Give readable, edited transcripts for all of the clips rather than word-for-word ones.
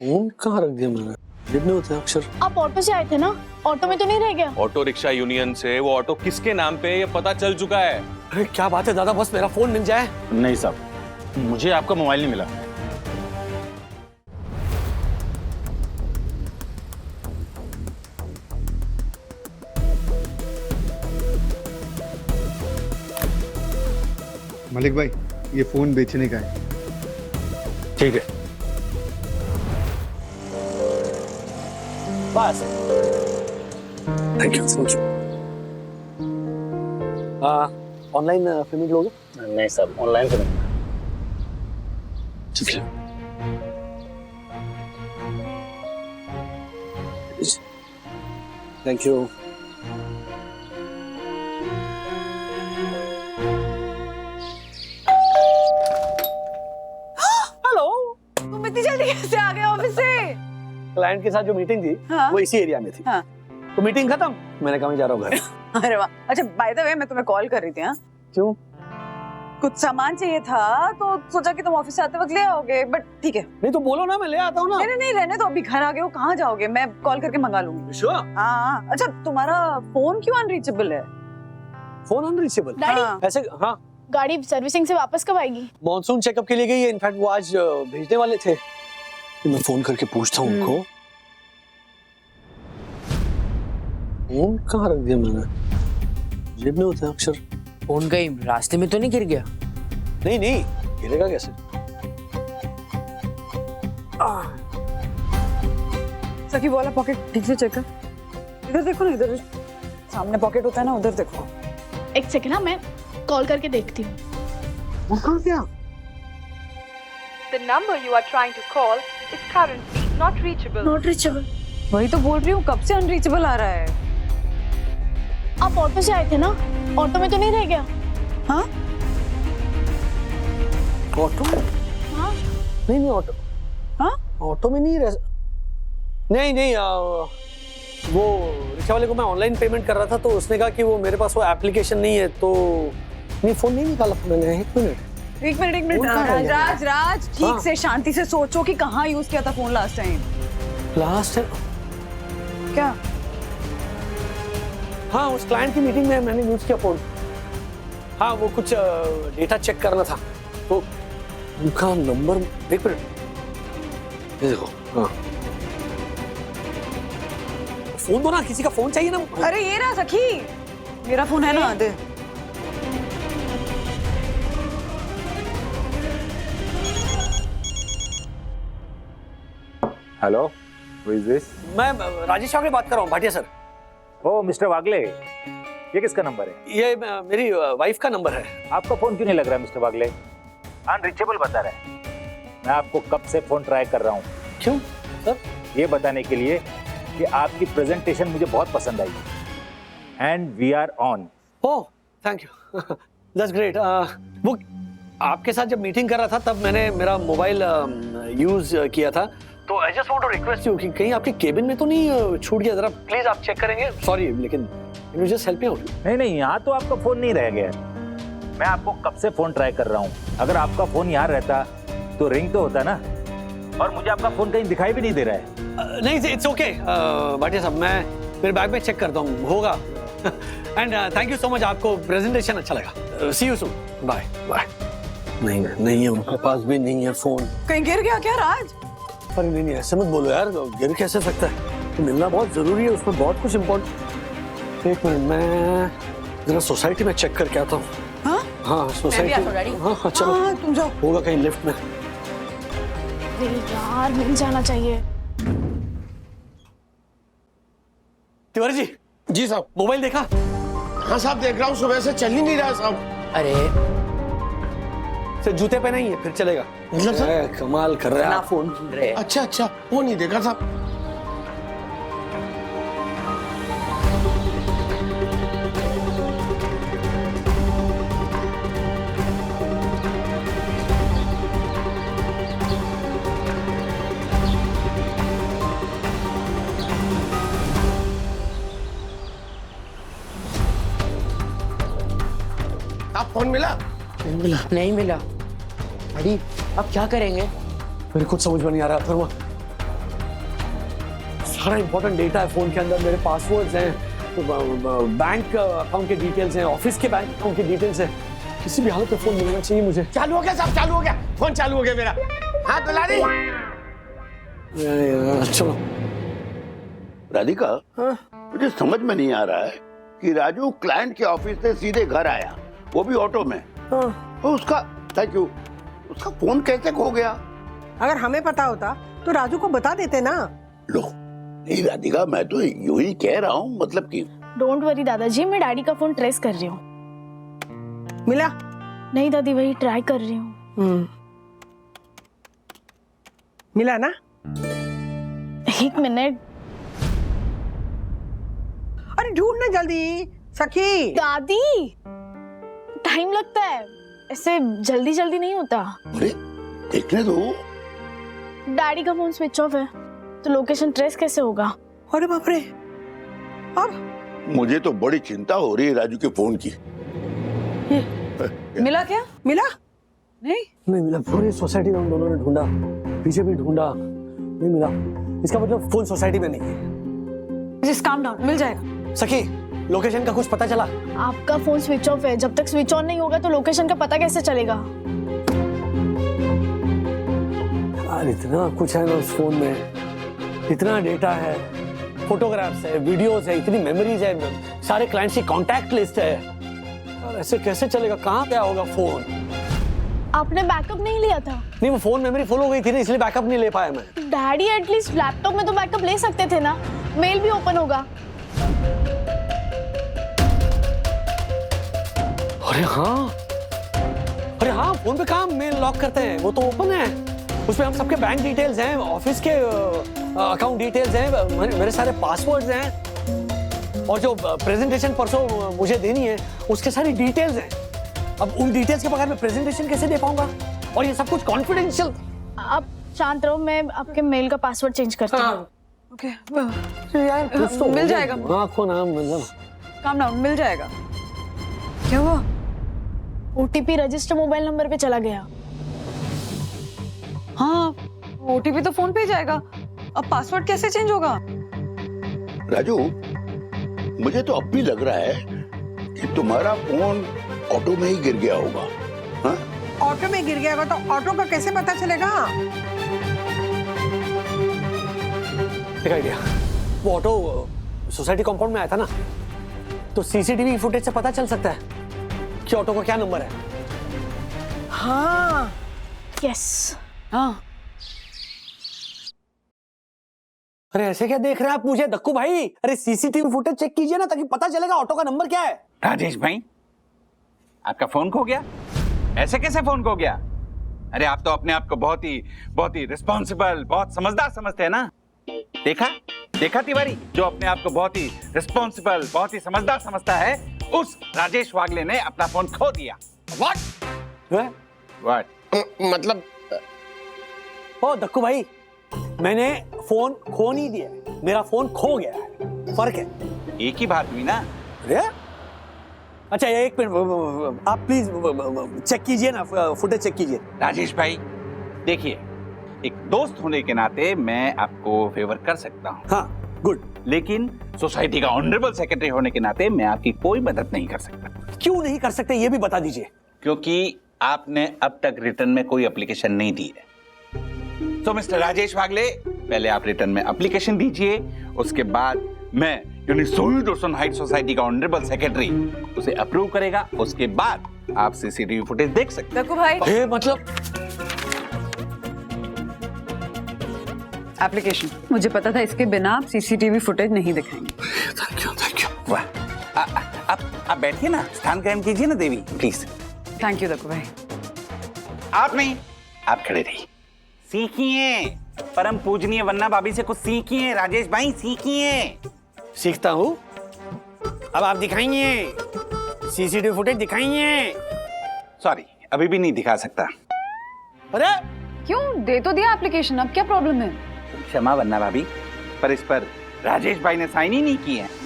Phone कहाँ रख दिया मैंने? जेब में होता है अक्सर। आप ऑटो से आए थे ना? ऑटो में तो नहीं रह गया? ऑटो रिक्शा यूनियन से वो ऑटो किसके नाम पे है ये पता चल चुका है। अरे क्या बात है दादा, बस मेरा फोन मिल जाए। नहीं साहब, मुझे आपका मोबाइल नहीं मिला। मलिक भाई, ये फोन बेचने का है। ठीक है बस। Thank you thank you. Online payment लोगे? नहीं साहब, ऑनलाइन करेंगे। ठीक है। Thank you. हेलो, तुम इतनी जल्दी कैसे आ गए ऑफिस से? क्लाइंट के साथ जो मीटिंग थी हाँ? वो इसी एरिया में थी। हाँ। तो मीटिंग खत्म, मैंने कहा मैं जा रहा हूँ घर। अरे वाह, अच्छा बाय द वे मैं तुम्हें कॉल कर रही थी। हाँ, क्यों? कुछ सामान चाहिए था तो सोचा कि तुम ऑफिस से आते वक्त ले आओगे, बट ठीक है। नहीं तो बोलो ना, मैं ले आता हूँ ना। नहीं नहीं रहने दो, अभी घर आ गए हो, कहाँ जाओगे? मैं कॉल करके मंगा लूंगी। श्योर। हाँ, अच्छा तुम्हारा फोन क्यों अनरीचेबल है? Phone unreachable? डैडी, हाँ। ऐसे? हाँ, गाड़ी सर्विसिंग से वापस कब आएगी? मॉनसून चेकअप के लिए गई है। इनफैक्ट वो आज भेजने वाले थे। मैं फोन करके पूछता हूँ उनको। फोन कहाँ रख दिया मैंने? जेब में होता है अक्सर। फोन कहीं रास्ते में तो नहीं गिर गया? नहीं नहीं, गिरेगा कैसे? सखी वाला पॉकेट ठीक से चेक कर। इधर देखो ना, इधर सामने पॉकेट होता है ना, उधर देखो। एक सेकंड ना, मैं कॉल करके देखती हूँ। वो कहाँ गया? The number you are trying to call is currently not reachable. Not reachable. वही तो बोल रही हूँ, कब से अनरीचेबल आ रहा है। आप ऑटो से आए थे ना? ऑटो में तो नहीं रह गया? हाँ ऑटो? हाँ? नहीं नहीं, ऑटो। हाँ, ऑटो में नहीं रह। नहीं नहीं, वो रिक्शा वाले को मैं ऑनलाइन पेमेंट कर रहा था तो उसने कहा कि वो मेरे पास वो एप्लीकेशन नहीं है, तो नहीं फोन नहीं निकाला था मैंने। एक मिनट एक मिनट फोन कहाँ है? राज राज, ठीक हाँ। से शांति से सोचो कि कहाँ यूज किया था फोन लास्ट टाइम। लास्ट है। क्या? हाँ, उस क्लाइंट की मीटिंग में मैंने यूज किया फोन। हाँ, वो कुछ डेटा चेक करना था तो उनका नंबर। एक मिनट, ये देखो। हाँ, फोन दो ना, किसी का फोन चाहिए ना। अरे ये रहा सखी, मेरा फोन है ना, दे। Hello, who is this? मैं राजेश वागले बात कर रहा हूँ, Bhatia sir. Oh mister Wagle, ये किसका नंबर है? ये मेरी वाइफ का नंबर है। आपका फोन क्यों नहीं लग रहा है मिस्टर वागले? अनरीचेबल बता रहा है। मैं आपको कब से फोन ट्राई कर रहा हूँ। क्यों सर? ये बताने के लिए कि आपकी प्रेजेंटेशन मुझे बहुत पसंद आई and we are on. Oh thank you, that's great. वो आपके साथ जब मीटिंग कर रहा था तब मैंने मेरा मोबाइल यूज किया था, तो I just want to request you कि कहीं आपके केबिन में तो नहीं छूट गया। जरा प्लीज आप चेक करेंगे। सॉरी, लेकिन you just help me out. नहीं, यहाँ तो आपका फोन नहीं रह गया। मैं आपको कब से फोन ट्राई कर रहा हूँ। अगर आपका फोन यहाँ रहता तो रिंग तो होता ना, और मुझे आपका फोन कहीं दिखाई भी नहीं दे रहा है। नहीं, इट्स ओके भाटिया साहब, मैं मेरे बैग में चेक करता हूँ, होगा। And thank you so much, आपको प्रेजेंटेशन अच्छा लगा। सी यू सून, बाय बाय। नहीं है, उनके पास भी नहीं है फोन। कहीं गिर गया क्या राज? अरे नहीं, ऐसे मत बोलो यार, गिर कैसे सकता है? तो मिलना बहुत जरूरी है, उसमें बहुत कुछ इम्पोर्टेंट। एक मिनट, मैं जरा सोसाइटी में चेक करके आता हूँ। हाँ हाँ सोसाइटी। हाँ चलो। हाँ, तुम जाओ। होगा कहीं लिफ्ट में। अरे यार, मिल जाना चाहिए। तिवारी जी। जी साहब। मोबाइल देखा? हाँ साहब, देख रहा हूँ, सुबह से चल ही नहीं रहा साहब। अरे सिर्फ जूते पहने ही है, फिर चलेगा। मतलब सर? कमाल कर रहे हैं ना आप। फोन ढूंढ रहे हैं। अच्छा, वो नहीं देखा साहब। आप फोन मिला? नहीं मिला। अरे अब क्या करेंगे? मेरे कुछ समझ में नहीं आ रहा। फिर सारा इंपॉर्टेंट डेटा है फोन के अंदर, मेरे पासवर्ड्स हैं, बैंक अकाउंट के डिटेल्स हैं, ऑफिस के बैंक अकाउंट के डिटेल्स हैं। किसी भी हालत में फोन मिलना चाहिए मुझे। चालू हो गया साहब, चालू हो गया, फोन चालू हो गया मेरा। हाँ दुलारी। चलो। राधिका, मुझे समझ में नहीं आ रहा है कि राजू क्लाइंट के ऑफिस से सीधे घर आया, वो भी ऑटो में। तो उसका थैंक यू, उसका फोन कैसे खो गया? अगर हमें पता होता तो राजू को बता देते ना। लो नहीं राधिका, मैं तो यूं ही कह रहा हूँ, मतलब कि डोंट वरी दादाजी, मैं डैडी का फोन ट्रेस कर रही हूँ। मिला? नहीं दादी, वही ट्राई कर रही हूँ। मिला ना? एक मिनट। अरे ढूंढ ना जल्दी सखी। दादी टाइम लगता है, ऐसे जल्दी जल्दी नहीं होता। अरे देखने दो। डैडी का फोन स्विच ऑफ है तो लोकेशन ट्रेस कैसे होगा? अरे बाप रे, अब मुझे तो बड़ी चिंता हो रही है राजू के फोन की। मिला क्या? मिला? नहीं नहीं मिला। पूरी सोसाइटी में हम दोनों ने ढूंढा, पीछे भी ढूंढा, नहीं मिला। इसका मतलब फोन सोसाइटी में नहीं है। जस्ट काम डाउन, मिल जाएगा। सखी, लोकेशन का कुछ पता चला? आपका फोन स्विच ऑफ है, जब तक स्विच ऑन नहीं होगा तो लोकेशन का पता कैसे चलेगा? यार इतना कुछ है ना उस फोन में, इतना डेटा है, फोटोग्राफ्स है, वीडियोस है, इतनी मेमोरीज है, सारे क्लाइंट्स की कॉन्टैक्ट लिस्ट है। और ऐसे कैसे चलेगा? कहाँ क्या होगा फोन? आपने बैकअप नहीं लिया था? नहीं, वो फोन मेमोरी फुल हो गई थी ना, इसलिए बैकअप नहीं ले पाया मैं। डैडी एटलीस्ट लैपटॉप में तो बैकअप ले सकते थे ना, मेल भी ओपन होगा। अरे हाँ, फोन पे कहाँ मेल लॉक करते हैं, वो तो ओपन है। उसमें हम सबके बैंक डिटेल्स हैं, ऑफिस के अकाउंट डिटेल्स हैं, मेरे सारे पासवर्ड्स हैं, और जो प्रेजेंटेशन परसों मुझे देनी है उसके सारी डिटेल्स हैं। अब उन डिटेल्स के बगैर मैं प्रेजेंटेशन कैसे दे पाऊंगा? और ये सब कुछ कॉन्फिडेंशियल। आप शांत रहो, मैं आपके मेल का पासवर्ड चेंज करती हूँ। ओके, यार कुछ तो मिल जाएगा। आँखों नाम मतलब। काम डाउन, मिल जाएगा। क्या हुआ? ओटीपी रजिस्टर मोबाइल नंबर पे चला गया। हाँ, ओटीपी तो फोन पे ही जाएगा, अब पासवर्ड कैसे चेंज होगा? राजू, मुझे तो अब भी लग रहा है कि तुम्हारा फोन ऑटो में ही गिर गया होगा। हाँ? ऑटो में गिर गया होगा तो ऑटो का कैसे पता चलेगा? एक आइडिया, वो ऑटो सोसाइटी कंपाउंड में आया था ना, तो सीसीटीवी फुटेज से पता चल सकता है कि ऑटो का क्या नंबर है। हाँ यस। हाँ, अरे ऐसे क्या देख रहे हैं आप मुझे दक्कू भाई? अरे सीसीटीवी फुटेज चेक कीजिए ना, ताकि पता चलेगा ऑटो का नंबर क्या है। राजेश भाई, आपका फोन खो गया? ऐसे कैसे फोन खो गया? अरे आप तो अपने आप को बहुत ही रिस्पॉन्सिबल, बहुत समझदार समझते हैं ना। देखा तिवारी, जो अपने आप को बहुत ही रिस्पॉन्सिबल, बहुत ही समझदार समझता है, उस राजेश वागले ने अपना फोन खो दिया। व्हाट? मतलब ओ दक्कू भाई, मैंने फोन खो नहीं दिया, मेरा फोन खो गया है, फर्क है। एक ही बात हुई ना। अरे अच्छा, एक मिनट, आप प्लीज चेक कीजिए ना, फुटेज चेक कीजिए। राजेश भाई देखिए, एक दोस्त होने के नाते मैं आपको फेवर कर सकता हूँ। हाँ गुड। लेकिन सोसाइटी का ऑनरेबल सेक्रेटरी होने के नाते मैं आपकी कोई मदद नहीं कर सकता। क्यों नहीं कर सकते, ये भी बता दीजिए। क्योंकि आपने अब तक रिटर्न में कोई एप्लीकेशन नहीं दी है। तो मिस्टर राजेश वागले, पहले आप रिटर्न में एप्लीकेशन दीजिए, उसके बाद मैं यानी शहीद रोशन हाइट सोसाइटी का ऑनरेबल सेक्रेटरी उसे अप्रूव करेगा। उसके बाद आप सीसीटीवी फुटेज देख सकते हैं। देखो भाई, मतलब एप्लीकेशन, मुझे पता था इसके बिना आप सीसीटीवी फुटेज नहीं दिखाएंगे। Thank you. वाह, आप बैठिए ना, स्थान कायम कीजिए ना देवी, प्लीज। थैंक यू देखो भाई। आप नहीं, आप खड़े रहिए। सीखिए, परम पूजनीय वन्ना भाभी से कुछ सीखिए। राजेश भाई सीखिए। सीखता हूँ। अब आप दिखाइए, सीसीटीवी फुटेज दिखाइए। सॉरी, अभी भी नहीं दिखा सकता। अरे क्यों? दे तो दिया एप्लीकेशन, अब क्या प्रॉब्लम है? क्षमा वन्ना भाभी, पर इस पर राजेश भाई ने साइन ही नहीं की है।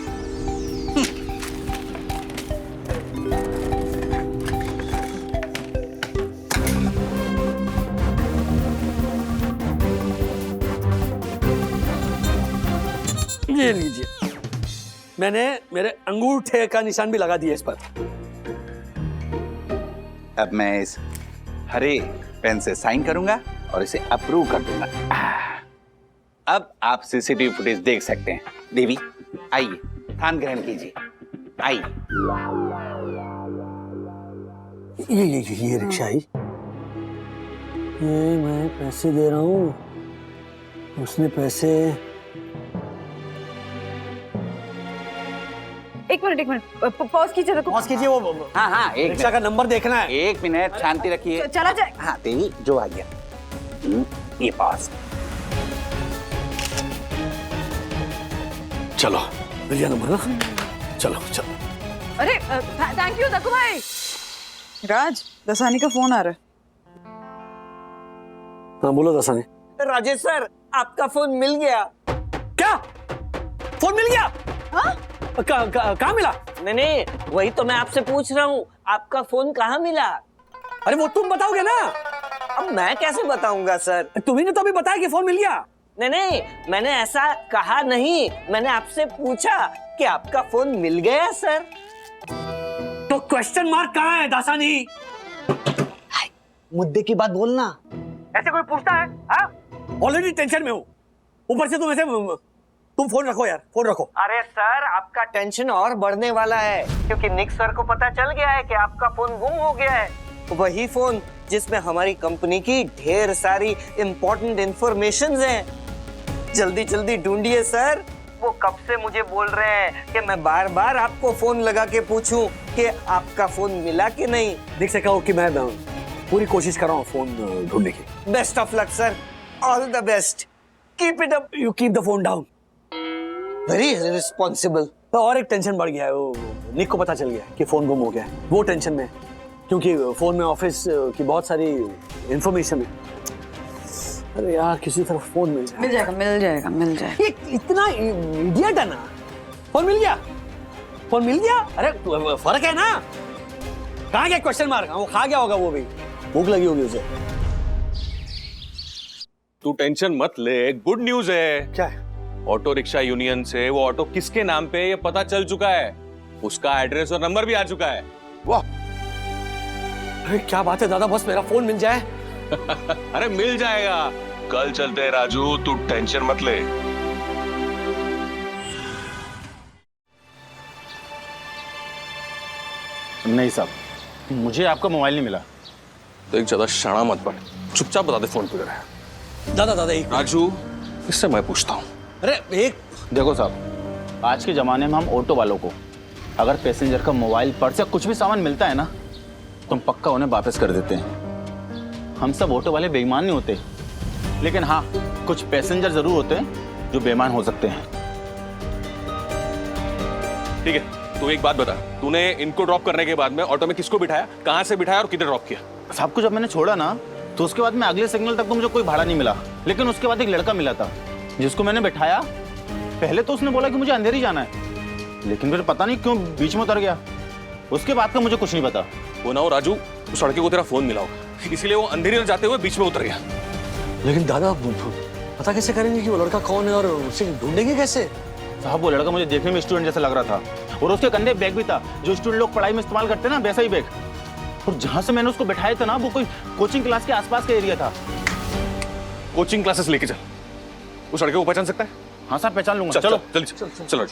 ये लीजिए, मैंने मेरे अंगूठे का निशान भी लगा दिया इस पर। अब मैं इस हरे पेन से साइन करूंगा और इसे अप्रूव कर दूंगा। अब आप सीसीटीवी फुटेज देख सकते हैं। देवी आइए, स्थान ग्रहण कीजिए, आइए। ये रिक्शा आई, ये मैं पैसे दे रहा हूँ, उसने पैसे। एक मिनट पॉज कीजिए, देखो पॉज कीजिए, वो हाँ हाँ, एक रिक्शा का नंबर देखना है। एक मिनट शांति रखिए। चला जाए। हाँ देवी, जो आ गया। ये पास। चलो मिल गया नंबर ना, चलो चलो। अरे थैंक यू दक्कू भाई। राज, दसानी का फोन आ रहा है। हाँ बोलो दसानी। राजेश सर, आपका फोन मिल गया। क्या फोन मिल गया? हाँ? कहाँ मिला? नहीं, वही तो मैं आपसे पूछ रहा हूँ, आपका फोन कहाँ मिला? अरे वो तुम बताओगे ना। अब मैं कैसे बताऊंगा सर? तुम्ही ने तो अभी बताया कि फोन मिल गया। नहीं, मैंने ऐसा कहा नहीं, मैंने आपसे पूछा कि आपका फोन मिल गया सर। तो क्वेश्चन मार्क कहाँ है दासानी? मुद्दे की बात बोलना। ऐसे कोई पूछता है? ऑलरेडी टेंशन में हूँ, ऊपर से तुम फोन रखो यार, फोन रखो। अरे सर, आपका टेंशन और बढ़ने वाला है, क्योंकि निक सर को पता चल गया है कि आपका फोन गुम हो गया है। वही फोन जिसमें हमारी कंपनी की ढेर सारी इंपॉर्टेंट इंफॉर्मेशन हैं। जल्दी जल्दी ढूंढिए सर। वो कब से मुझे बोल रहे हैं कि मैं बार बार आपको फोन लगा के पूछूं कि आपका फोन मिला कि नहीं। देख से कहो कि मैं पूरी कोशिश कर रहा हूँ फोन ढूंढने की। Best of luck sir, all the best, keep it up. You keep the phone down. Very responsible. तो और एक टेंशन बढ़ गया है, वो निक को पता चल गया कि फोन गुम हो गया है, वो टेंशन में, क्योंकि फोन में ऑफिस की बहुत सारी इंफॉर्मेशन है। अरे यार, किसी तरह फोन मिल जाए। मिल जाएगा। ये इतना इडियट है ना। फोन मिल गया, फोन मिल गया। अरे फर्क है ना। कहाँ गया क्वेश्चन मार्क? वो खा गया होगा, वो भी भूख लगी होगी उसे। तू टेंशन मत ले, गुड न्यूज है। क्या है? ऑटो रिक्शा यूनियन से वो ऑटो किसके नाम पे है ये पता चल चुका है, उसका एड्रेस और नंबर भी आ चुका है। वाह, अरे क्या बात है दादा, बस मेरा फोन मिल जाए। अरे मिल जाएगा, कल चलते हैं राजू, तू टेंशन मत ले। नहीं साहब, मुझे आपका मोबाइल नहीं मिला। तो एक ज्यादा शाना मत बन, चुपचाप बता दे फोन पे है। दादा एक राजू, इससे मैं पूछता हूँ। अरे एक देखो साहब, आज के ज़माने में हम ऑटो वालों को अगर पैसेंजर का मोबाइल, पर्स या कुछ भी सामान मिलता है ना, तो हम पक्का उन्हें वापस कर देते हैं। हम सब ऑटो वाले बेईमान नहीं होते, लेकिन हाँ, कुछ पैसेंजर जरूर होते हैं जो बेईमान हो सकते हैं। ठीक है, तू एक बात बता, तूने इनको ड्रॉप करने के बाद में ऑटो में किसको बिठाया, कहाँ से बिठाया और किधर ड्रॉप किया? साहब को जब मैंने छोड़ा ना, तो उसके बाद में अगले सिग्नल तक तो मुझे कोई भाड़ा नहीं मिला, लेकिन उसके बाद एक लड़का मिला था जिसको मैंने बिठाया। पहले तो उसने बोला कि मुझे अंधेरी जाना है, लेकिन फिर पता नहीं क्यों बीच में उतर गया। उसके बाद का मुझे कुछ नहीं पता। वो ना हो राजू, उस लड़के को तेरा फोन मिला होगा, इसीलिए वो अंधेरी में जाते हुए बीच में उतर गया। लेकिन दादा, पता कैसे करेंगे कि वो लड़का कौन है और उसे ढूंढेंगे कैसे? साहब, वो लड़का मुझे देखने में स्टूडेंट जैसा लग रहा था, और उसके कंधे बैग भी था जो स्टूडेंट लोग पढ़ाई में इस्तेमाल करते हैं ना, वैसा ही बैग। और जहां से मैंने उसको बिठाया था ना, वो कोई कोचिंग क्लास के आसपास का एरिया था। कोचिंग क्लासेस लेके चल, उस लड़के को पहचान सकता है? हाँ साहब, पहचान लूंगा। चलो चलो चलो।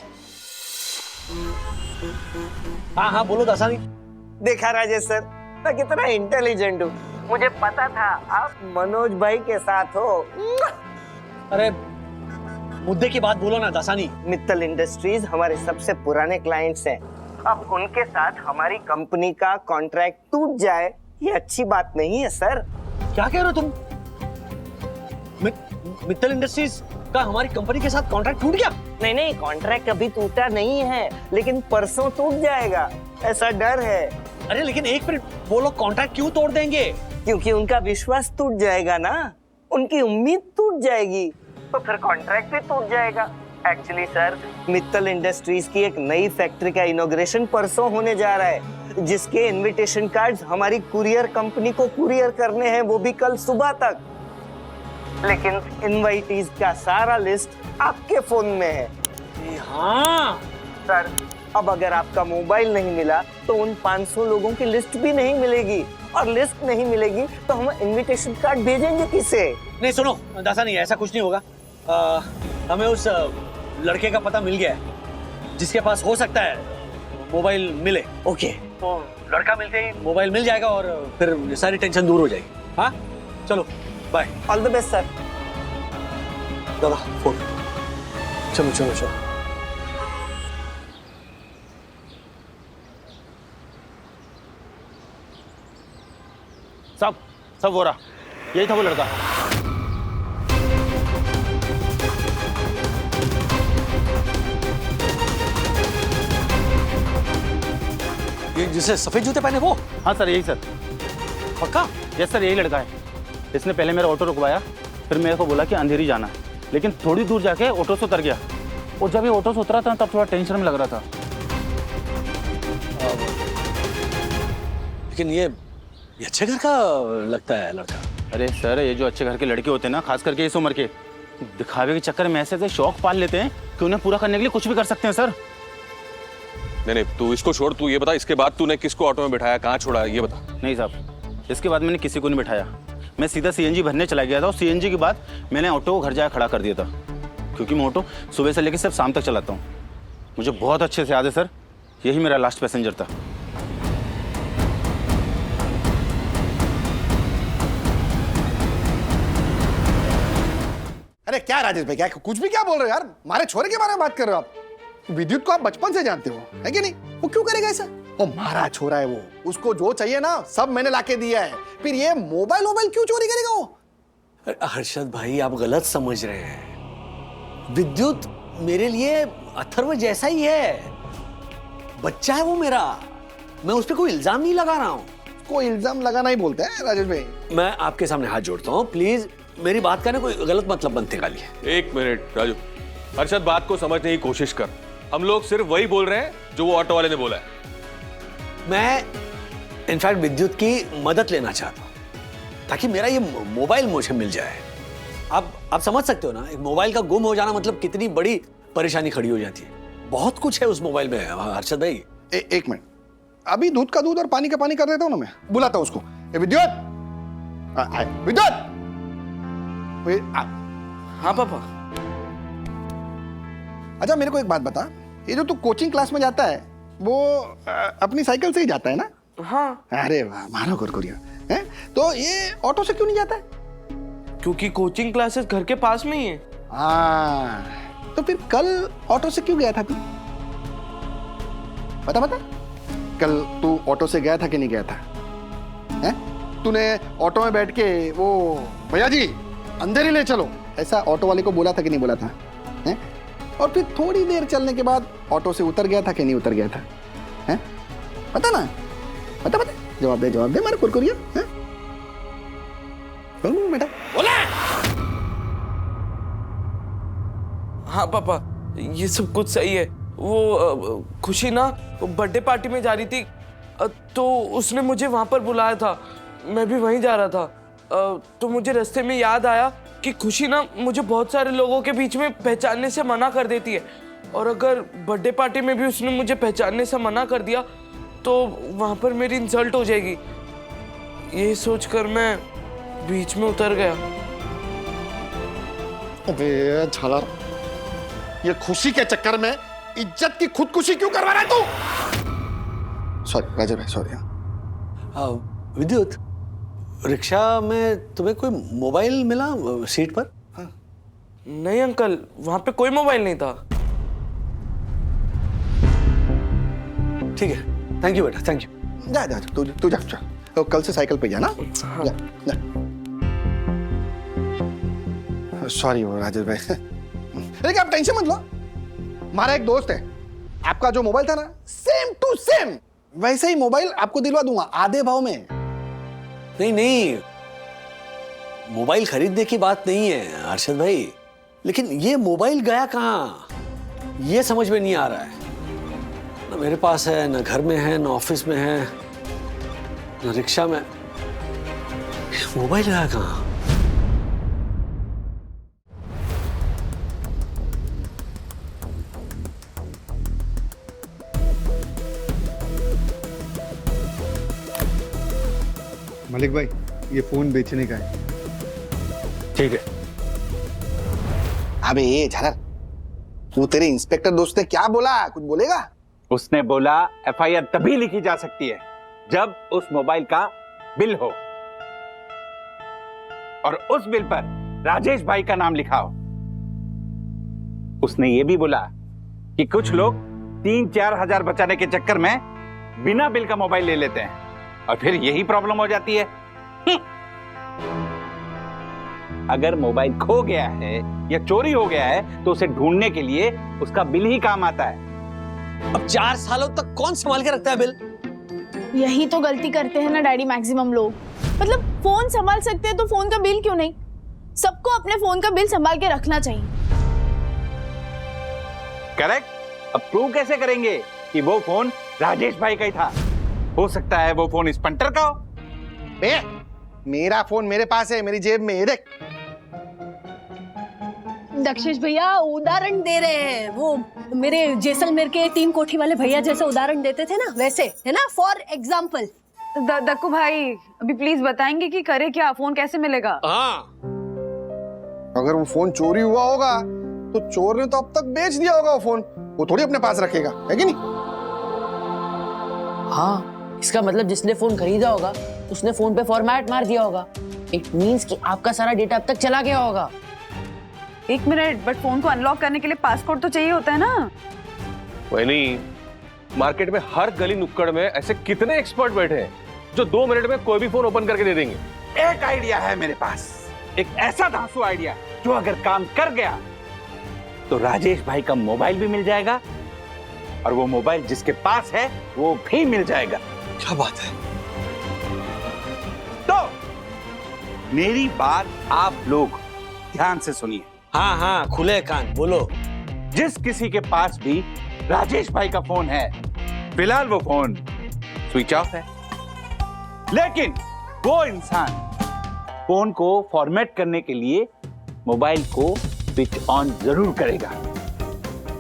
हाँ बोलो दासानी। देखा राजेश सर, मैं कितना इंटेलिजेंट हूँ। मुझे पता था आप मनोज भाई के साथ हो। अरे मुद्दे की बात बोलो ना दासानी। मित्तल इंडस्ट्रीज हमारे सबसे पुराने क्लाइंट्स हैं। अब उनके साथ हमारी कंपनी का कॉन्ट्रैक्ट टूट जाए, ये अच्छी बात नहीं है सर। क्या कह रहे हो तुम? मित्तल इंडस्ट्रीज का हमारी कंपनी के साथ कॉन्ट्रैक्ट टूट गया? नहीं, कॉन्ट्रैक्ट अभी टूटा नहीं है, लेकिन परसों टूट जाएगा, ऐसा डर है। अरे लेकिन एक मिनट, वो लोग कॉन्ट्रैक्ट क्यों तोड़ देंगे? क्योंकि उनका विश्वास टूट जाएगा ना, उनकी उम्मीद टूट जाएगी, तो फिर कॉन्ट्रैक्ट भी टूट जाएगा। एक्चुअली सर, मित्तल इंडस्ट्रीज की एक नई फैक्ट्री का इनॉग्रेशन परसों होने जा रहा है, जिसके इनविटेशन कार्ड्स हमारी कुरियर कंपनी को कुरियर करने हैं, वो भी कल सुबह तक। लेकिन इनवाइटीज का सारा लिस्ट आपके फोन में है। हाँ सर, अब अगर आपका मोबाइल नहीं मिला तो उन 500 लोगों की लिस्ट भी नहीं मिलेगी, और लिस्ट नहीं मिलेगी तो हम इनविटेशन कार्ड भेजेंगे किसे? नहीं सुनो दासा, नहीं ऐसा कुछ नहीं होगा। हमें उस लड़के का पता मिल गया है जिसके पास हो सकता है मोबाइल मिले। ओके, तो लड़का मिलते ही मोबाइल मिल जाएगा और फिर सारी टेंशन दूर हो जाएगी। हाँ चलो bye. All the best sir. दादा फोन। चलो चलो चलो। सब हो रहा, यही था वो लड़का। ये जिसे सफेद जूते पहने वो? हाँ सर, यही सर। पक्का? यस सर, यही लड़का है। इसने पहले मेरा ऑटो रुकवाया, फिर मेरे को बोला कि अंधेरी जाना है, लेकिन थोड़ी दूर जाके ऑटो से उतर गया। और जब ये ऑटो से उतरा था तब थोड़ा टेंशन में लग रहा था। लेकिन ये अच्छे घर का लगता है लड़का। अरे सर, ये जो अच्छे घर के लड़के होते हैं ना, खास करके इस उम्र के, दिखावे के चक्कर में ऐसे शौक पाल लेते हैं कि उन्हें पूरा करने के लिए कुछ भी कर सकते हैं सर। नहीं तू इसको छोड़, तू ये बता इसके बाद तूने किसको ऑटो में बिठाया, कहाँ छोड़ा, ये बता। नहीं साहब, इसके बाद मैंने किसी को नहीं बिठाया। मैं सीधा सीएनजी भरने चला गया था और सीएनजी के बाद मैंने ऑटो को घर जाकर खड़ा कर दिया था, क्योंकि मैं ऑटो सुबह से लेकर सिर्फ शाम तक चलाता हूँ। मुझे बहुत अच्छे से याद है सर, यही मेरा लास्ट पैसेंजर था। अरे क्या राजेश भाई, क्या कुछ भी क्या बोल रहे हो यार? हमारे छोरे के बारे में बात कर रहे हो आप? विद्युत को आप बचपन से जानते हो, है कि नहीं? वो क्यों करेगा ऐसा? वो हमारा छोरा है, वो उसको जो चाहिए ना सब मैंने लाके दिया है। फिर ये मोबाइल क्यों चोरी करेगा वो? हर्षद भाई, आप गलत समझ रहे हैं। विद्युत मेरे लिए अथर्व जैसा ही है, बच्चा है वो मेरा। मैं उस पर कोई इल्जाम नहीं लगा रहा हूँ। कोई इल्जाम लगाना ही बोलते हैं राजेश भाई। मैं आपके सामने हाथ जोड़ता हूँ, प्लीज मेरी बात का ना कोई गलत मतलब बनते का लिए। एक मिनट राजू, हर्षद बात को समझने की कोशिश कर। हम लोग सिर्फ वही बोल रहे हैं जो वो ऑटो वाले ने बोला है। मैं इनफैक्ट विद्युत की मदद लेना चाहता हूँ ताकि मेरा ये मोबाइल मुझे मिल जाए। आप समझ सकते हो ना, एक मोबाइल का गुम हो जाना मतलब कितनी बड़ी परेशानी खड़ी हो जाती है। बहुत कुछ है उस मोबाइल में हर्षद भाई। एक मिनट, अभी दूध का दूध और पानी का पानी कर देता हूँ ना, मैं बुलाता हूँ उसको। विद्युत, विद्युत। हाँ पापा। अच्छा मेरे को एक बात बता, ये जो तू कोचिंग क्लास में जाता है वो अपनी साइकिल से ही जाता है ना? हाँ। अरे वाह, मानो कुरकुरिया है। तो ये ऑटो से क्यों नहीं जाता है? क्योंकि कोचिंग क्लासेस घर के पास में ही है। हाँ, तो फिर कल ऑटो से क्यों गया था तू? बता कल तू ऑटो से गया था कि नहीं गया था? हैं? तूने ऑटो में बैठ के वो भैया जी अंदर ही ले चलो ऐसा ऑटो वाले को बोला था कि नहीं बोला था? हैं? और फिर थोड़ी देर चलने के बाद ऑटो से उतर गया था कि नहीं उतर गया था? हैं? बता ना, बता जवाब दे मारे कुरकुरिया। हैं? बोल बेटा, बोला। हाँ पापा, ये सब कुछ सही है। वो खुशी ना बर्थडे पार्टी में जा रही थी, तो उसने मुझे वहां पर बुलाया था। मैं भी वहीं जा रहा था, तो मुझे रास्ते में याद आया कि खुशी ना मुझे बहुत सारे लोगों के बीच में पहचानने से मना कर देती है, और अगर बर्थडे पार्टी में भी उसने मुझे पहचानने से मना कर दिया तो वहां पर मेरी इंसल्ट हो जाएगी। ये सोचकर मैं बीच में उतर गया। अबे झाला, ये खुशी के चक्कर में इज्जत की खुदकुशी क्यों करवा रहा है तू? सॉरी राजा भाई, सॉरी। विद्युत, रिक्शा में तुम्हें कोई मोबाइल मिला सीट पर? हाँ। नहीं अंकल, वहां पे कोई मोबाइल नहीं था। ठीक है, थैंक यू बेटा, थैंक यू। जा तू जा चल, तो कल से साइकिल पे जाना। हाँ। जा। सॉरी वो राजेश भाई, लेकिन आप टेंशन मत लो। हमारा एक दोस्त है, आपका जो मोबाइल था ना सेम टू सेम वैसे ही मोबाइल आपको दिलवा दूंगा आधे भाव में। नहीं, मोबाइल खरीदने की बात नहीं है अर्शद भाई, लेकिन ये मोबाइल गया कहाँ ये समझ में नहीं आ रहा है। ना मेरे पास है, ना घर में है, ना ऑफिस में है, ना रिक्शा में। मोबाइल गया कहाँ? मालिक भाई ये फोन बेचने का है। ठीक है। अबे ये झालर, तू तेरे इंस्पेक्टर दोस्त ने क्या बोला, कुछ बोलेगा? उसने बोला एफआईआर तभी लिखी जा सकती है जब उस मोबाइल का बिल हो और उस बिल पर राजेश भाई का नाम लिखा हो। उसने ये भी बोला कि कुछ लोग 3-4 हजार बचाने के चक्कर में बिना बिल का मोबाइल ले लेते हैं और फिर यही प्रॉब्लम हो जाती है। अगर मोबाइल खो गया है या चोरी हो गया है तो उसे ढूंढने के लिए उसका बिल ही काम आता है। अब 4 सालों तक कौन संभाल के रखता है बिल? यही तो गलती करते हैं ना डैडी मैक्सिमम लोग। मतलब फोन संभाल सकते हैं तो फोन का बिल क्यों नहीं? सबको अपने फोन का बिल संभाल के रखना चाहिए। करेक्ट। अब प्रूव कैसे करेंगे कि वो फोन राजेश भाई का ही था? हो सकता है वो फोन इस पंटर का हो। बे, मेरा फोन मेरे पास है, मेरी जेब में, ये देख। दक्षेश भैया उदाहरण दे रहे हैं, वो मेरे जैसलमेर के 3 कोठी वाले भैया जैसे उदाहरण देते थे ना, वैसे है ना, फॉर एग्जाम्पल। दक्कू भाई अभी प्लीज बताएंगे कि करे क्या, फोन कैसे मिलेगा? हाँ, अगर वो फोन चोरी हुआ होगा तो चोर ने तो अब तक बेच दिया होगा वो फोन, वो थोड़ी अपने पास रखेगा, है कि नहीं? हाँ, इसका मतलब जिसने फोन खरीदा होगा उसने फोन पे फॉर्मेट मार दिया होगा। इट मींस कि आपका सारा डेटा अब तक चला गया होगा। 1 मिनट, बट फोन को अनलॉक करने के लिए पासकोड तो चाहिए होता है ना? वही नहीं, मार्केट में हर गली नुक्कड़ में ऐसे कितने एक्सपर्ट बैठे हैं जो 2 मिनट में कोई भी फोन ओपन करके दे देंगे। एक आइडिया है मेरे पास, एक ऐसा धांसू आइडिया जो अगर काम कर गया तो राजेश भाई का मोबाइल भी मिल जाएगा और वो मोबाइल जिसके पास है वो भी मिल जाएगा। क्या बात है? तो मेरी बात आप लोग ध्यान से सुनिए। हाँ हाँ, खुले कान बोलो। जिस किसी के पास भी राजेश भाई का फोन है, फिलहाल वो फोन स्विच ऑफ है, लेकिन वो इंसान फोन को फॉर्मेट करने के लिए मोबाइल को स्विच ऑन जरूर करेगा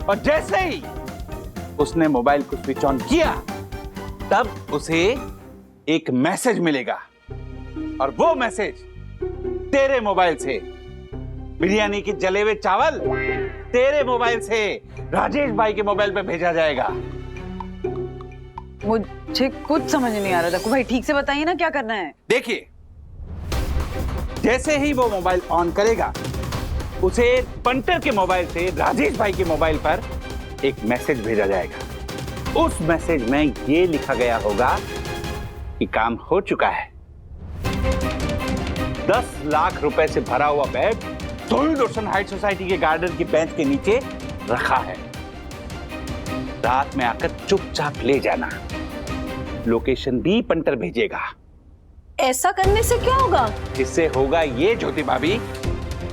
और जैसे ही उसने मोबाइल को स्विच ऑन किया तब उसे एक मैसेज मिलेगा और वो मैसेज तेरे मोबाइल से, बिरयानी की जले हुए चावल तेरे मोबाइल से राजेश भाई के मोबाइल पे भेजा जाएगा। मुझे कुछ समझ नहीं आ रहा दक्कू भाई, ठीक से बताइए ना क्या करना है। देखिए, जैसे ही वो मोबाइल ऑन करेगा उसे पंटर के मोबाइल से राजेश भाई के मोबाइल पर एक मैसेज भेजा जाएगा। उस मैसेज में ये लिखा गया होगा कि काम हो चुका है। 10 लाख रुपए से भरा हुआ बैग दूरदर्शन हाइट सोसाइटी के गार्डन की बेंच के नीचे रखा है। रात में आकर चुपचाप ले जाना। लोकेशन भी पंटर भेजेगा। ऐसा करने से क्या होगा? इससे होगा ये ज्योति भाभी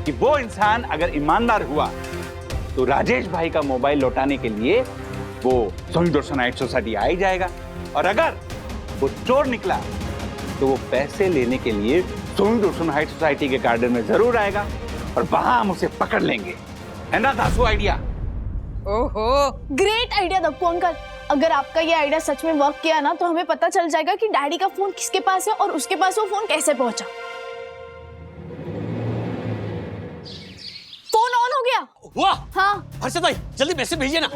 कि वो इंसान अगर ईमानदार हुआ तो राजेश भाई का मोबाइल लौटाने के लिए वो दूरदर्शन हाइट सोसाइटी आ ही जाएगा और अगर वो चोर निकला तो वो पैसे लेने के लिए दूरदर्शन हाइट सोसाइटी के गार्डन में जरूर आएगा और वहां हम उसे पकड़ लेंगे। है ना दासू आइडिया? ओहो, ग्रेट आइडिया दक्कू अंकल। अगर आपका ये आइडिया सच में वर्क किया ना तो हमें पता चल जाएगा कि डैडी का फोन किसके पास है और उसके पास वो फोन कैसे पहुंचा। फोन ऑन हो गया। वाह! हाँ, हर्षद भाई जल्दी मैसेज भेजिए ना।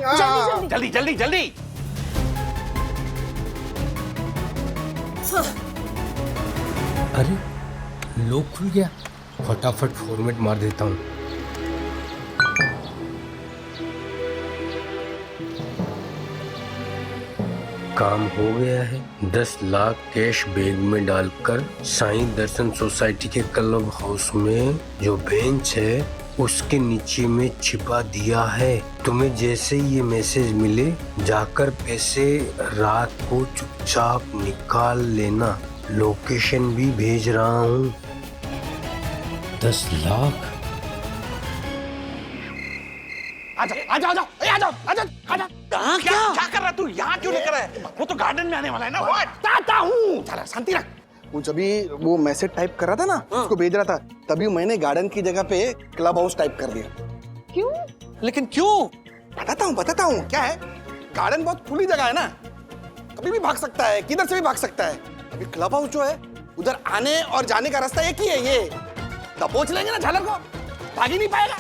जल्दी जल्दी जल्दी जल्दी। अरे लॉक खुल गया, फटाफट फॉर्मेट मार देता हूँ। काम हो गया है। 10 लाख कैश बैग में डालकर साईं दर्शन सोसाइटी के क्लब हाउस में जो बेंच है उसके नीचे में छिपा दिया है। तुम्हें जैसे ये मैसेज मिले जाकर पैसे रात को चुपचाप निकाल लेना। लोकेशन भी भेज रहा हूँ। 10 लाख। आजा कहाँ क्या कर रहा तू? यहाँ क्यों लेकर आया? वो तो गार्डन में आने वाला है ना। चाहता हूँ, चला शांति रख। वो जब वो मैसेज टाइप कर रहा था ना, उसको भेज रहा था, तभी मैंने गार्डन की जगह पे क्लब हाउस टाइप कर दिया। क्यों? लेकिन क्यों? बताता हूँ क्या है। गार्डन बहुत खुली जगह है ना, कभी भी भाग सकता है, किधर से भी भाग सकता है। अभी क्लब हाउस जो है उधर आने और जाने का रास्ता एक ही है, ये दबोच लेंगे ना झालर को, भाग ही नहीं पाएगा।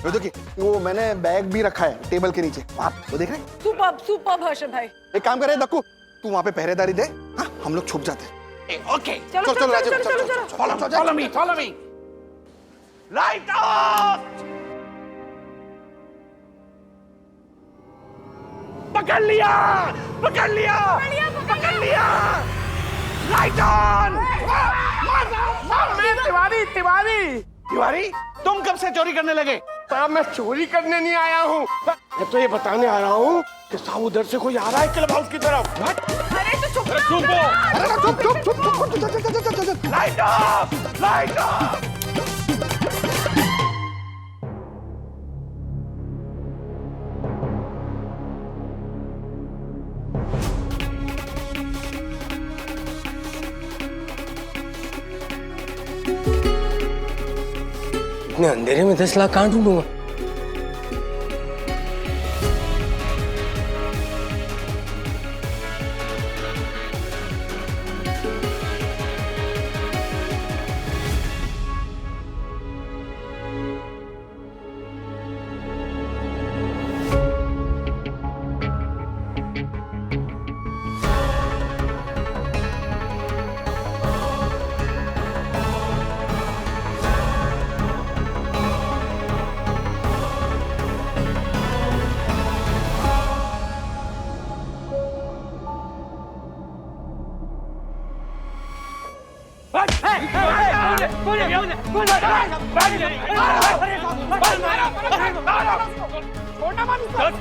वो देखिए, वो मैंने बैग भी रखा है टेबल के नीचे, वहाँ वो देख रहे हैं? सुपर्ब सुपर्ब हर्षद भाई। एक काम करे दक्कू, तू वहाँ पे पहरेदारी दे, हाँ हम लोग छुप जाते हैं। ओके चलो चलो Raju, follow me light of. पकड़ लिया लाइट ऑन। तिवारी तुम कब से चोरी करने लगे? साहब मैं चोरी करने नहीं आया हूँ, मैं तो ये बताने आ रहा हूँ कि साहब उधर से कोई आ रहा है क्लब हाउस की तरफ। अरे तो चुप चुप। Light of. इतने अंधेरे में 10 लाख कहाँ ढूंढूंगा?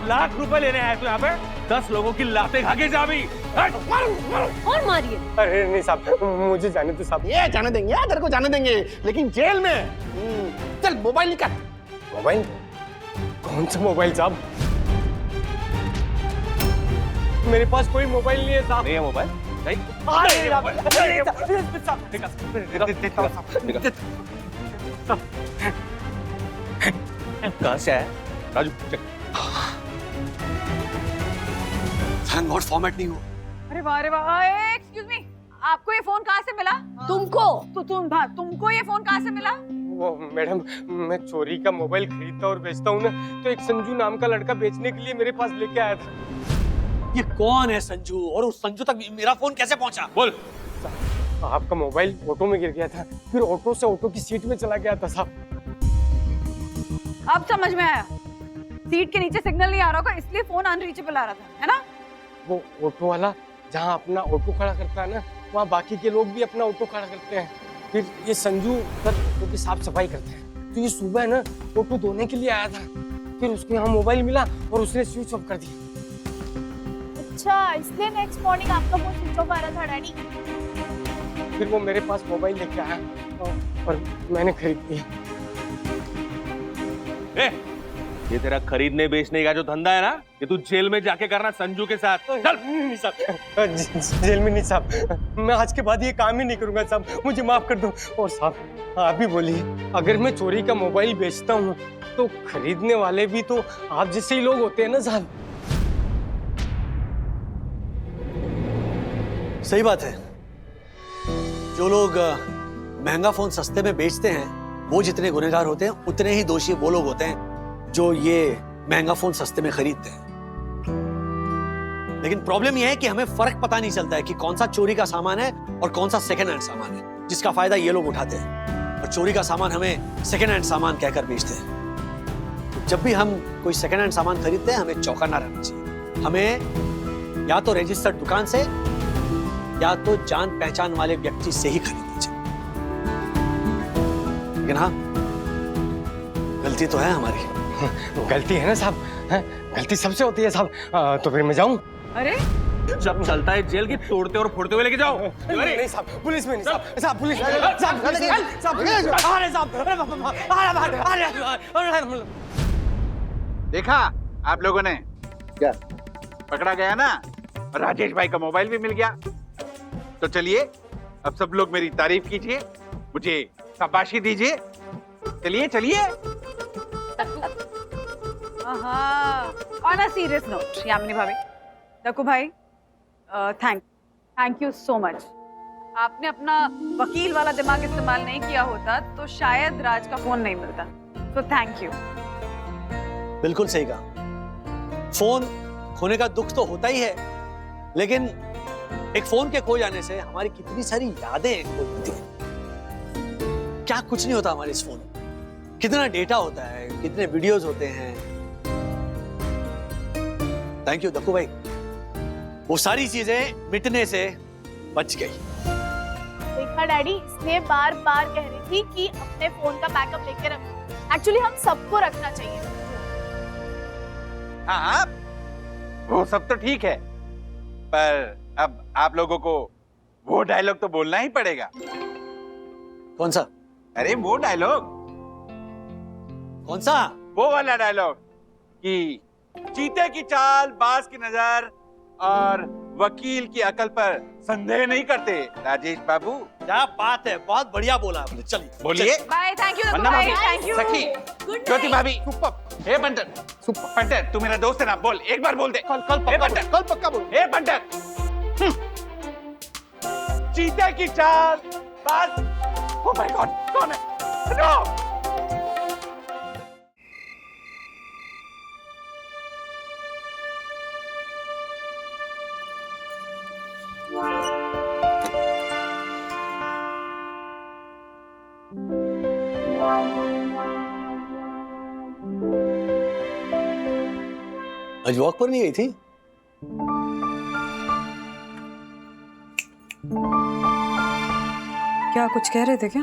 लाख रुपए लेने आए तो यहाँ पे 10 लोगों की लातें खा के जा भी। और मारिए। अरे नहीं साहब, मुझे जाने दो साहब। ये जाने देंगे, तेरे को जाने देंगे, लेकिन जेल में। चल मोबाइल निकाल। मोबाइल? कौन सा मोबाइल साहब? मेरे पास कोई मोबाइल नहीं है साहब। नहीं है मोबाइल? नहीं। कहाँ से आया राजू? नोट फॉर्मेट नहीं हुआ। अरे वाह, एक्सक्यूज मी, आपको ये फोन कहाँ से मिला? तुमको ये फोन कहाँ से मिला? वो मैडम, मैं चोरी का मोबाइल खरीदता और बेचता हूँ ना, तो एक संजू नाम का लड़का बेचने के लिए मेरे पास लेके आया था। ये कौन है संजू, और उस संजू तक मेरा फोन कैसे पहुंचा? बोल। आपका मोबाइल ऑटो में गिर गया था, फिर ऑटो से ऑटो की सीट में चला गया था साहब। अब समझ में आया, सीट के नीचे सिग्नल नहीं आ रहा होगा, इसलिए फोन अनरीचेबल आ रहा था, है ना? वो ऑटो वाला जहाँ अपना ऑटो खड़ा करता है ना, वहाँ बाकी के लोग भी अपना ऑटो खड़ा करते हैं। फिर ये संजू उधर ऑटो की साफ सफाई करते हैं, तो ये सुबह ना ऑटो धोने के लिए आया था, फिर उसको यहाँ मोबाइल मिला और उसने स्विच ऑफ कर दिया। अच्छा, इसलिए नेक्स्ट मॉर्निंग आपका फोन स्विच ऑफ आ रहा था डैडी। फिर वो मेरे पास मोबाइल लेके आया और मैंने खरीद लिया। ये तेरा खरीदने बेचने का जो धंधा है ना, ये तू जेल में जाके करना संजू के साथ। चल। नहीं साहब, जेल में नहीं साहब, मैं आज के बाद ये काम ही नहीं करूंगा साहब, मुझे माफ कर दो। और साहब आप भी बोलिए, अगर मैं चोरी का मोबाइल बेचता हूँ तो खरीदने वाले भी तो आप जैसे ही लोग होते हैं ना साहब। सही बात है, जो लोग महंगा फोन सस्ते में बेचते हैं वो जितने गुनहगार होते हैं, उतने ही दोषी वो लोग होते हैं जो ये महंगा फोन सस्ते में खरीदते हैं। लेकिन प्रॉब्लम यह है कि हमें फर्क पता नहीं चलता है कि कौन सा चोरी का सामान है और कौन सा सेकंड हैंड सामान है, जिसका फायदा ये लोग उठाते हैं और चोरी का सामान हमें सेकंड हैंड सामान कहकर बेचते हैं। तो जब भी हम कोई सेकंड हैंड सामान खरीदते हैं, हमें चौकन्ना रहना चाहिए। हमें या तो रजिस्टर्ड दुकान से या तो जान पहचान वाले व्यक्ति से ही खरीदना चाहिए। लेकिन हाँ, गलती तो है हमारी। गलती है ना साहब, गलती सबसे होती है साहब। तो फिर मैं जाऊं? अरे जब चलता है जेल की तोड़ते और फोड़ते हुए लेके जाओ। नहीं साहब, पुलिस में नहीं साहब, साहब पुलिस में देखा आप लोगों ने, क्या पकड़ा गया ना, राजेश भाई का मोबाइल भी मिल गया। तो चलिए अब सब लोग मेरी तारीफ कीजिए, मुझे शाबाशी दीजिए। चलिए चलिए। On a serious note, Yamini भाभी, दक्कू भाई, थैंक यू सो मच। आपने अपना वकील वाला दिमाग इस्तेमाल नहीं किया होता तो शायद राज का फोन नहीं मिलता। तो थैंक यू। बिल्कुल सही कहा। फोन खोने का दुख तो होता ही है, लेकिन एक फोन के खो जाने से हमारी कितनी सारी यादें खो जाती हैं। क्या कुछ नहीं होता हमारे इस फोन में। कितना डेटा होता है, कितने वीडियोस होते हैं। थैंक यू दक्कू भाई, वो सारी चीजें मिटने से बच गई। देखा डैडी, इसलिए बार बार कह रही थी कि अपने फोन का बैकअप लेके रखो। एक्चुअली हम सबको रखना चाहिए। हाँ, वो सब तो ठीक है, पर अब आप लोगों को वो डायलॉग तो बोलना ही पड़ेगा। कौन सा? अरे वो डायलॉग। कौन सा? वो वाला डायलॉग कि चीते की चाल, बाज की नजर और वकील की अकल पर संदेह नहीं करते राजेश बाबू। क्या बात है, बहुत बढ़िया बोला आपने। चलिए बोलिए। बाय। थैंक यू वन्ना भाभी, थैंक यू। सखी, ज्योति भाभी, हे बंटर, पंटर, तू मेरा दोस्त है ना, बोल एक बार बोल दे। कल पक्का बोल। हे बंटर, चीते की चाल, बाज। ओह माय गॉड, कौन है? नो। आज वॉक पर नहीं गई थी? क्या कुछ कह रहे थे क्या?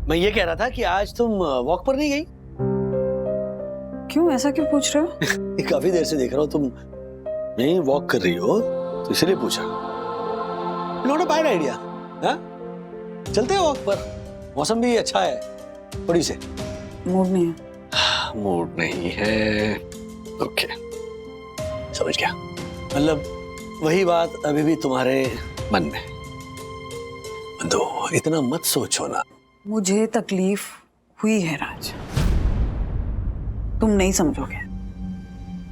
मैं ये कह रहा था कि आज तुम वॉक पर नहीं गई। क्यों, ऐसा क्यों पूछ रहे हो? काफी देर से देख रहा हूँ तुम नहीं वॉक कर रही हो, तो इसलिए पूछा। Not a bad idea. चलते हैं वॉक पर, मौसम भी अच्छा है। थोड़ी से मूड नहीं है। मूड नहीं है, ओके समझ गया। मतलब वही बात अभी भी तुम्हारे मन में। दो इतना मत सोचो ना। मुझे तकलीफ हुई है राज, तुम नहीं समझोगे।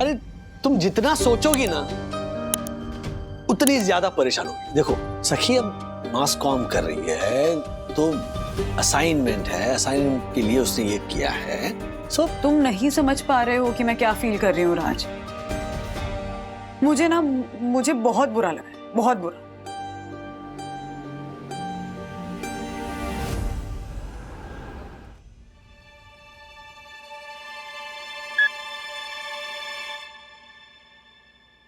अरे तुम जितना सोचोगी ना उतनी ज्यादा परेशान होगी। देखो सखी अब मास कॉम कर रही है तो असाइनमेंट है, असाइनमेंट के लिए उसने ये किया है। सो तुम नहीं समझ पा रहे हो कि मैं क्या फील कर रही हूँ राज। मुझे बहुत बुरा लगा है, बहुत बुरा।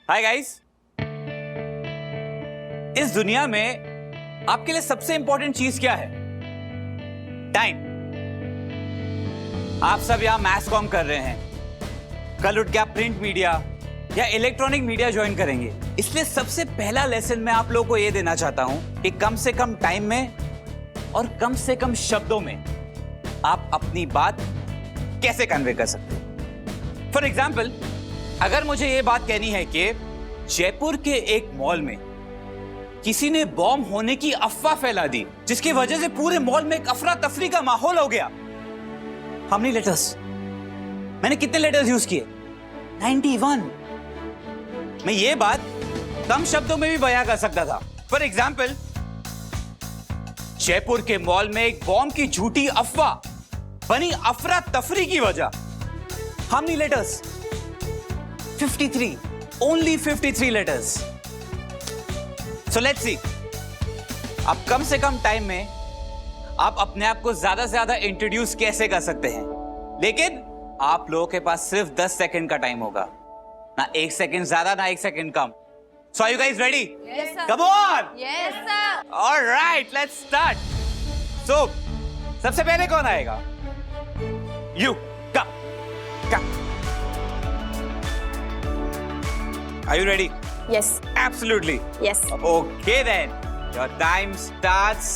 हाय गाइस, इस दुनिया में आपके लिए सबसे इंपॉर्टेंट चीज क्या है? टाइम। आप सब यहां मैस कॉम कर रहे हैं, कल उठ के आप प्रिंट मीडिया या इलेक्ट्रॉनिक मीडिया ज्वाइन करेंगे। इसलिए सबसे पहला लेसन मैं आप लोगों को यह देना चाहता हूं कि कम से कम टाइम में और कम से कम शब्दों में आप अपनी बात कैसे कन्वे कर सकते हैं। फॉर एग्जाम्पल, अगर मुझे यह बात कहनी है कि जयपुर के एक मॉल में किसी ने बॉम्ब होने की अफवाह फैला दी, जिसकी वजह से पूरे मॉल में एक अफरा तफरी का माहौल हो गया। How many letters? मैंने कितने लेटर्स यूज किए? 91। मैं ये बात कम शब्दों में भी बयां कर सकता था। फॉर एग्जाम्पल, जयपुर के मॉल में एक बॉम्ब की झूठी अफवाह बनी अफरा तफरी की वजह। How many letters? 53. Only 53 letters. So let's see. अब कम से कम टाइम में आप अपने आप को ज्यादा से ज्यादा इंट्रोड्यूस कैसे कर सकते हैं, लेकिन आप लोगों के पास सिर्फ 10 सेकंड का टाइम होगा, ना 1 सेकंड ज्यादा ना 1 second come. So are you guys ready? Yes, sir. Come on! Yes, sir. All right, let's start. So, सबसे पहले कौन आएगा? You, come. Are you ready? Yes. Absolutely. Yes. Okay then, your time starts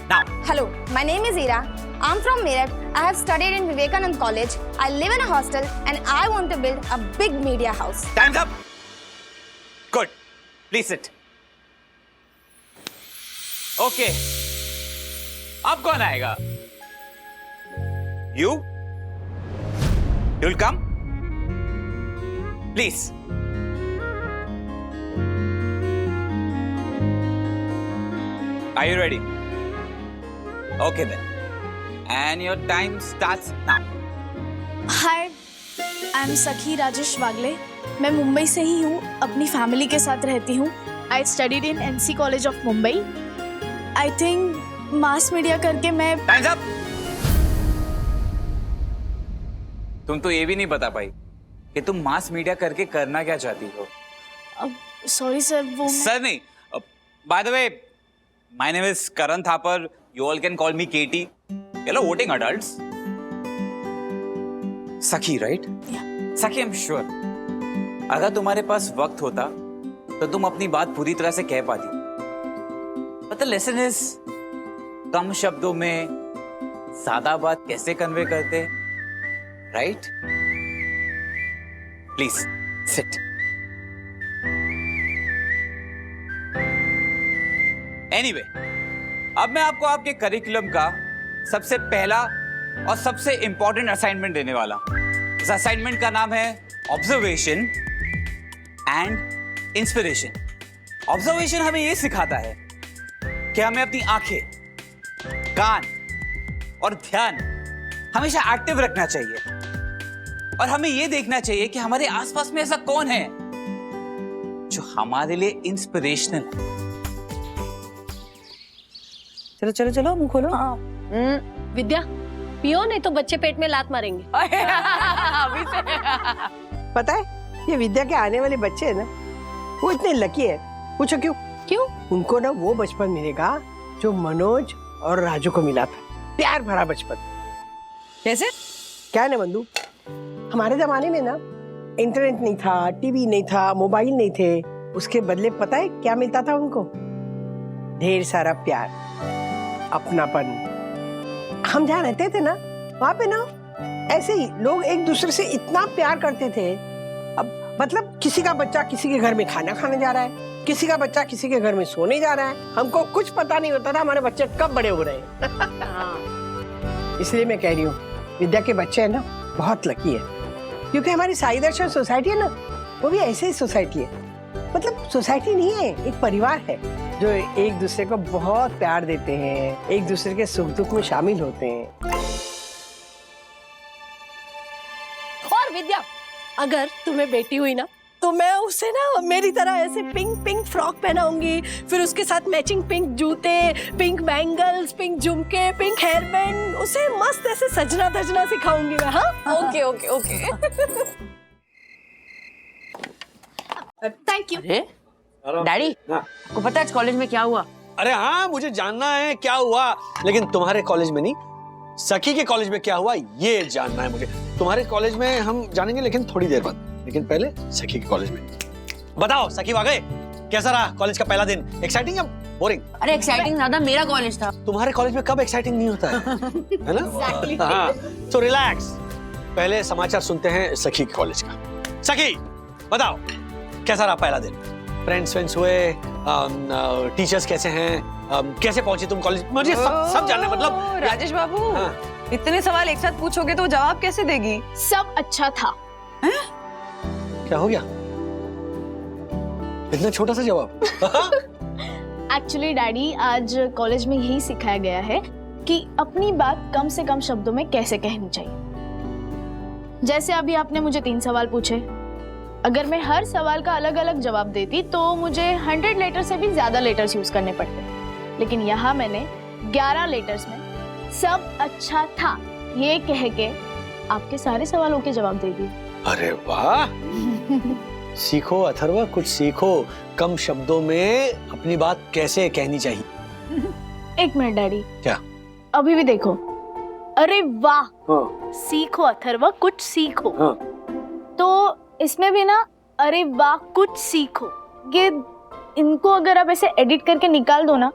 now. Hello, my name is Ira. I'm from Meerut. I have studied in Vivekanand College. I live in a hostel and I want to build a big media house. Time's up. Good. Please sit. Okay. अब कौन आएगा? You? You'll come? Please. Are you ready? Okay then. And your time starts now. Hi, I am सखी राजेश वागले। मैं मुंबई से ही हूँ, अपनी family के साथ रहती हूँ। I studied in NC college of Mumbai. I think mass media करके मैं Time's up. तुम तो ये भी नहीं बता पाई कि तुम मास मीडिया करके करना क्या चाहती हो। सॉरी सर, वो सर नहीं। By the way, my name is Karan Thapar. You all can call me KT. Hello, voting adults. सखी, right? सखी, I'm sure. अगर तुम्हारे पास वक्त होता तो तुम अपनी बात पूरी तरह से कह पाती। But the lesson is, कम शब्दों में सादा बात कैसे कन्वे करते, right? Please sit. Anyway, अब मैं आपको आपके करिकुलम का सबसे पहला और सबसे इंपॉर्टेंट असाइनमेंट देने वाला। इस असाइनमेंट का नाम है ऑब्जर्वेशन एंड इंस्पिरेशन। ऑब्जर्वेशन हमें यह सिखाता है कि हमें अपनी आंखें, कान और ध्यान हमेशा एक्टिव रखना चाहिए और हमें यह देखना चाहिए कि हमारे आसपास में ऐसा कौन है जो हमारे लिए इंस्पिरेशनल है। चलो चलो चलो, मुंह खोलो। विद्या, पियो नहीं तो बच्चे पेट में लात मारेंगे। अभी से पता है, ये विद्या के आने वाले बच्चे हैं ना, वो इतने लकी है। पूछो क्यों? क्यों? उनको ना वो बचपन मिलेगा जो मनोज और राजू को मिला था, प्यार भरा बचपन। कैसे? क्या है ना बंधु, हमारे जमाने में ना इंटरनेट नहीं था, टीवी नहीं था, मोबाइल नहीं थे। उसके बदले पता है क्या मिलता था उनको? ढेर सारा प्यार, अपनापन। हम जहाँ रहते थे ना, वहाँ पे ना ऐसे ही लोग एक दूसरे से इतना प्यार करते थे। अब मतलब किसी का बच्चा किसी के घर में खाना खाने जा रहा है, किसी का बच्चा किसी के घर में सोने जा रहा है। हमको कुछ पता नहीं होता था हमारे बच्चे कब बड़े हो रहे हैं। इसलिए मैं कह रही हूँ, विद्या के बच्चे है ना बहुत लकी है, क्योंकि हमारी साई दर्शन सोसाइटी है ना, वो भी ऐसे ही सोसाइटी है। मतलब सोसाइटी नहीं है, एक परिवार है जो एक दूसरे को बहुत प्यार देते हैं, एक दूसरे के सुख दुख में शामिल होते हैं। और विद्या, अगर तुम्हें बेटी हुई ना, तो मैं उसे ना मेरी तरह ऐसे पिंक पिंक फ्रॉक पहनाऊंगी, फिर उसके साथ मैचिंग पिंक जूते, पिंक बैंगल्स, पिंक झुमके, पिंक हेयर बैंड, उसे मस्त ऐसे सजना धजना सिखाऊंगी मैं। हाँ, okay okay okay. Thank you. Daddy, आपको पता है आज कॉलेज में क्या हुआ? अरे हाँ, मुझे जानना है क्या हुआ, लेकिन तुम्हारे कॉलेज में नहीं, सखी के कॉलेज में क्या हुआ ये जानना है मुझे। तुम्हारे कॉलेज में हम जानेंगे, लेकिन थोड़ी देर बाद। लेकिन पहले सखी के कॉलेज में बताओ। सखी वागले, कैसा रहा कॉलेज का पहला दिन? एक्साइटिंग या बोरिंग? अरे एक्साइटिंग ज्यादा मेरा कॉलेज था। तुम्हारे कॉलेज में कब एक्साइटिंग नहीं होता है ना? हाँ, तो रिलैक्स। पहले समाचार सुनते हैं सखी के कॉलेज का। सखी बताओ, कैसा रहा पहला दिन? फ्रेंड्स हुए, टीचर्स कैसे हैं, कैसे पहुंची तुम कॉलेज? मुझे सब जानना है। मतलब राजेश बाबू, इतने सवाल एक साथ पूछोगे तो जवाब कैसे देगी? सब अच्छा था। क्या हो गया? इतना छोटा सा जवाब? एक्चुअली डैडी, आज कॉलेज में यही सिखाया गया है कि अपनी बात कम से कम शब्दों में कैसे कहनी चाहिए। जैसे अभी आपने मुझे 3 सवाल पूछे, अगर मैं हर सवाल का अलग अलग जवाब देती तो मुझे 100 लेटर से भी ज्यादा लेटर्स यूज करने पड़ते, लेकिन यहाँ मैंने 11 लेटर्स में सब अच्छा था ये कह के आपके सारे सवालों के जवाब दे दिए। अरे वाह! सीखो अथर्वा, कुछ सीखो। कम शब्दों में अपनी बात कैसे कहनी चाहिए। एक मिनट डैडी, क्या? अभी भी देखो। अरे वाह! सीखो अथर्वा, कुछ सीखो। तो इसमें भी ना अरे वाह कुछ सीखो, ये इनको अगर आप ऐसे एडिट करके निकाल दो ना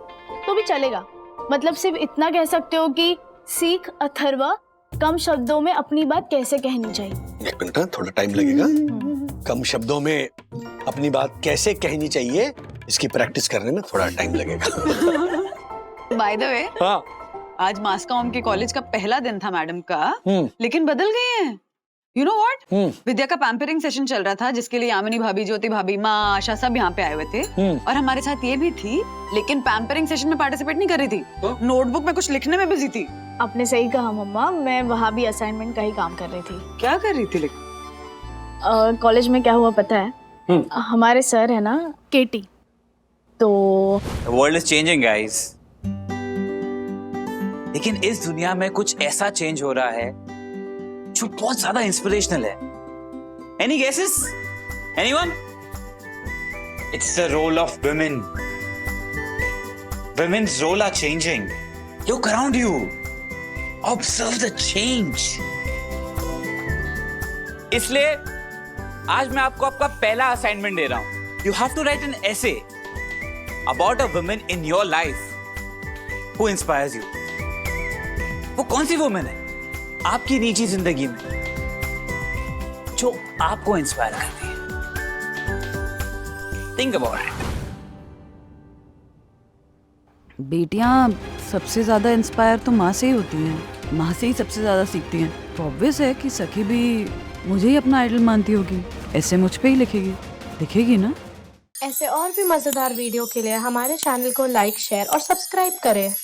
तो भी चलेगा। मतलब सिर्फ इतना कह सकते हो कि सीख अथर्वा, कम शब्दों में अपनी बात कैसे कहनी चाहिए। एक मिनट, थोड़ा टाइम लगेगा। कम शब्दों में अपनी बात कैसे कहनी चाहिए, इसकी प्रैक्टिस करने में थोड़ा टाइम लगेगा। बाय द वे, हाँ, आज मास कॉम के कॉलेज का पहला दिन था मैडम का, लेकिन बदल गई हैं। यू नो व्हाट, विद्या का पैम्परिंग सेशन चल रहा था जिसके लिए यामिनी भाभी, ज्योति भाभी, माँ, आशा सब यहाँ पे आए हुए थे और हमारे साथ ये भी थी, लेकिन पैम्परिंग सेशन में पार्टिसिपेट नहीं कर रही थी, नोटबुक में कुछ लिखने में बिजी थी। आपने सही कहा मम्मा, मैं वहाँ भी असाइनमेंट का ही काम कर रही थी। क्या कर रही थी लेकिन? कॉलेज में क्या हुआ पता है, हमारे सर है ना केटी, तो वर्ल्ड इज चेंजिंग गाइस, लेकिन इस दुनिया में कुछ ऐसा चेंज हो रहा है जो बहुत ज्यादा इंस्पिरेशनल है। Any guesses? Anyone? It's the role of women. Women's role are changing. Look around you. Observe the change. इसलिए आज मैं आपको आपका पहला असाइनमेंट दे रहा हूं। You have to write an essay about a woman in your life who inspires you. वो कौन सी वुमेन है आपकी निजी जिंदगी में जो आपको इंस्पायर करती है? Think about it. बेटियां सबसे ज्यादा इंस्पायर तो माँ से ही होती हैं, माँ से ही सबसे ज्यादा सीखती हैं। तो ऑब्वियस है कि सखी भी मुझे ही अपना आइडल मानती होगी, ऐसे मुझ पे ही लिखेगी ना। ऐसे और भी मजेदार वीडियो के लिए हमारे चैनल को लाइक, शेयर और सब्सक्राइब करें।